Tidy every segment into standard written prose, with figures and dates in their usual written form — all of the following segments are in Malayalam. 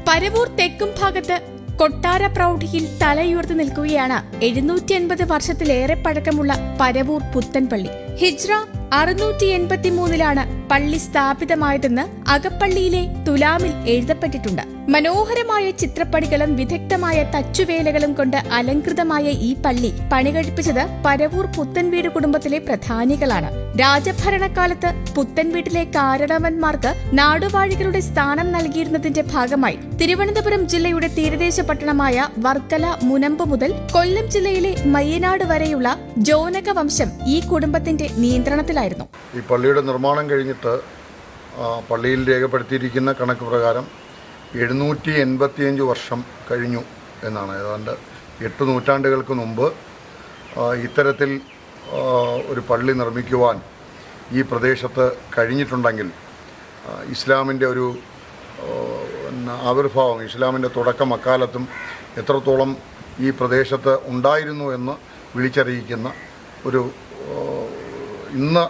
പരവൂർ തെക്കും ഭാഗത്ത് കൊട്ടാര പ്രൗഢിയിൽ തലയുയർത്തി നിൽക്കുകയാണ് 750 വർഷത്തിലേറെ പഴക്കമുള്ള പരവൂർ പുത്തൻപള്ളി. ഹിജ്റ 683 പള്ളി സ്ഥാപിതമായതെന്ന് അകപ്പള്ളിയിലെ തുലാമിൽ എഴുതപ്പെട്ടിട്ടുണ്ട്. മനോഹരമായ ചിത്രപ്പണികളും വിദഗ്ധമായ തച്ചുവേലകളും കൊണ്ട് അലങ്കൃതമായ ഈ പള്ളി പണികഴിപ്പിച്ചത് പരവൂർ പുത്തൻവീട് കുടുംബത്തിലെ പ്രധാനികളാണ്. രാജഭരണകാലത്ത് പുത്തൻവീട്ടിലെ കാരണവന്മാർക്ക് നാടുവാഴികളുടെ സ്ഥാനം നൽകിയിരുന്നതിന്റെ ഭാഗമായി തിരുവനന്തപുരം ജില്ലയുടെ തീരദേശ പട്ടണമായ വർക്കല മുനമ്പ് മുതൽ കൊല്ലം ജില്ലയിലെ മയ്യനാട് വരെയുള്ള ജോനക വംശം ഈ കുടുംബത്തിന്റെ നിയന്ത്രണത്തിലായിരുന്നു. ഈ പള്ളിയുടെ നിർമ്മാണം കഴിഞ്ഞിട്ട് പള്ളിയിൽ രേഖപ്പെടുത്തിയിരിക്കുന്ന കണക്ക് പ്രകാരം 785 വർഷം കഴിഞ്ഞു എന്നാണ്. ഏതാണ്ട് 8 നൂറ്റാണ്ടുകൾക്ക് മുമ്പ് ഇത്തരത്തിൽ ഒരു പള്ളി നിർമ്മിക്കുവാൻ ഈ പ്രദേശത്ത് കഴിഞ്ഞിട്ടുണ്ടെങ്കിൽ ഇസ്ലാമിൻ്റെ ഒരു ആവിർഭാവം, ഇസ്ലാമിൻ്റെ തുടക്കം അക്കാലത്തും എത്രത്തോളം ഈ പ്രദേശത്ത് ഉണ്ടായിരുന്നു എന്ന് വിളിച്ചറിയിക്കുന്ന ഒരു ഇന്ന്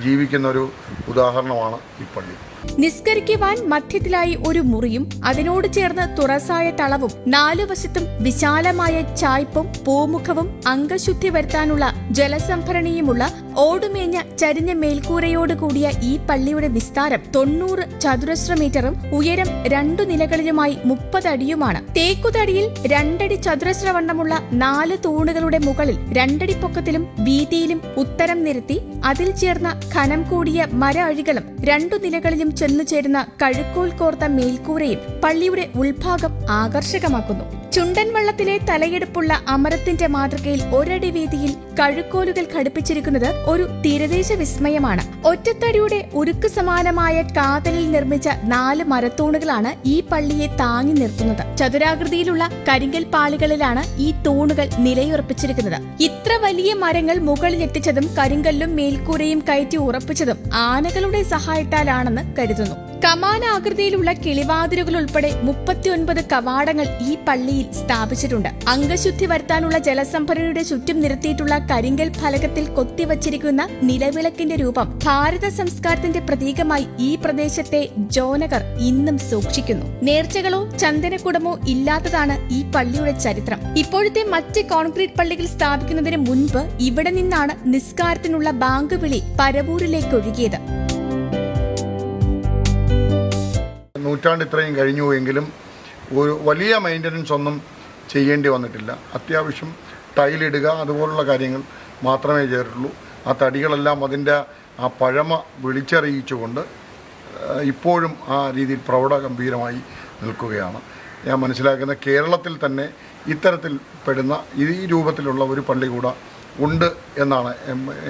ജീവിക്കുന്ന ഒരു ഉദാഹരണമാണ് ഈ പള്ളി. നിസ്കരിക്കുവാൻ മധ്യത്തിലായി ഒരു മുറിയും അതിനോട് ചേർന്ന് തുറസായ തളവും 4 വശത്തും വിശാലമായ ചായ്പും പൂമുഖവും അംഗശുദ്ധി വരുത്താനുള്ള ജലസംഭരണിയുമുള്ള ഓടുമേഞ്ഞ ചരിഞ്ഞ മേൽക്കൂരയോടുകൂടിയ ഈ പള്ളിയുടെ വിസ്താരം 90 ചതുരശ്ര മീറ്ററും ഉയരം 2 നിലകളിലുമായി 30 അടിയുമാണ്. തേക്കുതടിയിൽ 2 അടി ചതുരശ്ര വണ്ണമുള്ള 4 തൂണുകളുടെ മുകളിൽ 2 അടി പൊക്കത്തിലും വീതിയിലും ഉത്തരം നിരത്തി അതിൽ ചേർന്ന ഖനം കൂടിയ മര അഴികളും 2 നിലകളിലും ചെന്നു ചേരുന്ന കഴുക്കോൽ കോർത്ത മേൽക്കൂരയും പള്ളിയുടെ ഉൾഭാഗം ആകർഷകമാക്കുന്നു. ചുണ്ടൻ വള്ളത്തിലെ തലയെടുപ്പുള്ള അമരത്തിന്റെ മാതൃകയിൽ 1 അടി വീതിയിൽ കഴുക്കോലുകൾ ഘടിപ്പിച്ചിരിക്കുന്നത് ഒരു തീരദേശ വിസ്മയമാണ്. ഒറ്റത്തടിയുടെ ഉരുക്ക് സമാനമായ കാതലിൽ നിർമ്മിച്ച 4 മരത്തൂണുകളാണ് ഈ പള്ളിയെ താങ്ങി നിർത്തുന്നത്. ചതുരാകൃതിയിലുള്ള കരിങ്കൽ പാളികളിലാണ് ഈ തൂണുകൾ നിലയുറപ്പിച്ചിരിക്കുന്നത്. ഇത്ര വലിയ മരങ്ങൾ മുകളിലെത്തിച്ചതും കരിങ്കല്ലും മേൽക്കൂരയും കയറ്റി ഉറപ്പിച്ചതും ആനകളുടെ സഹായത്താലാണെന്ന് കരുതുന്നു. കമാനാകൃതിയിലുള്ള കിളിവാതിലുകൾ ഉൾപ്പെടെ 39 കവാടങ്ങൾ ഈ പള്ളിയിൽ സ്ഥാപിച്ചിട്ടുണ്ട്. അംഗശുദ്ധി വരുത്താനുള്ള ജലസംഭരണിയുടെ ചുറ്റും നിരത്തിയിട്ടുള്ള കരിങ്കൽ ഫലകത്തിൽ കൊത്തിവച്ചിരിക്കുന്ന നിലവിളക്കിന്റെ രൂപം ഭാരത സംസ്കാരത്തിന്റെ പ്രതീകമായി ഈ പ്രദേശത്തെ ജോനകർ ഇന്നും സൂക്ഷിക്കുന്നു. നേർച്ചകളോ ചന്ദനക്കുടമോ ഇല്ലാത്തതാണ് ഈ പള്ളിയുടെ ചരിത്രം. ഇപ്പോഴത്തെ മറ്റ് കോൺക്രീറ്റ് പള്ളികൾ സ്ഥാപിക്കുന്നതിന് മുൻപ് ഇവിടെ നിന്നാണ് നിസ്കാരത്തിനുള്ള ബാങ്ക് വിളി പരവൂരിലേക്ക് ഒഴുകിയത്. നൂറ്റാണ്ട് ഇത്രയും കഴിഞ്ഞു എങ്കിലും ഒരു വലിയ മെയിൻ്റനൻസ് ഒന്നും ചെയ്യേണ്ടി വന്നിട്ടില്ല. അത്യാവശ്യം ടൈലിടുക അതുപോലുള്ള കാര്യങ്ങൾ മാത്രമേ ചെയ്തിട്ടുള്ളൂ. ആ തടികളെല്ലാം അതിൻ്റെ ആ പഴമ വിളിച്ചറിയിച്ചുകൊണ്ട് ഇപ്പോഴും ആ രീതിയിൽ പ്രൗഢഗംഭീരമായി നിൽക്കുകയാണ്. ഞാൻ മനസ്സിലാക്കുന്ന കേരളത്തിൽ തന്നെ ഇത്തരത്തിൽ പെടുന്ന ഈ രൂപത്തിലുള്ള ഒരു പള്ളി കൂടെ ഉണ്ട് എന്നാണ്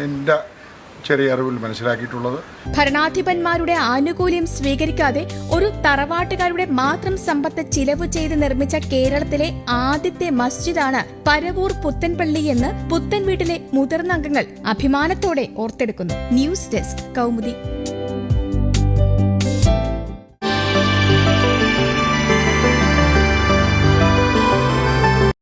എൻ്റെ ചെറിയ അറിവിൽ മനസ്സിലാക്കിയിട്ടുള്ളത്. ഭരണാധിപന്മാരുടെ ആനുകൂല്യം സ്വീകരിക്കാതെ ഒരു തറവാട്ടുകാരുടെ മാത്രം സമ്പത്ത് ചിലവ് ചെയ്ത് നിർമ്മിച്ച കേരളത്തിലെ ആദ്യത്തെ മസ്ജിദാണ് പരവൂർ പുത്തൻപള്ളി എന്ന് പുത്തൻവീട്ടിലെ മുതിർന്ന അംഗങ്ങൾ അഭിമാനത്തോടെ ഓർത്തെടുക്കുന്നു. News desk Kaumudi.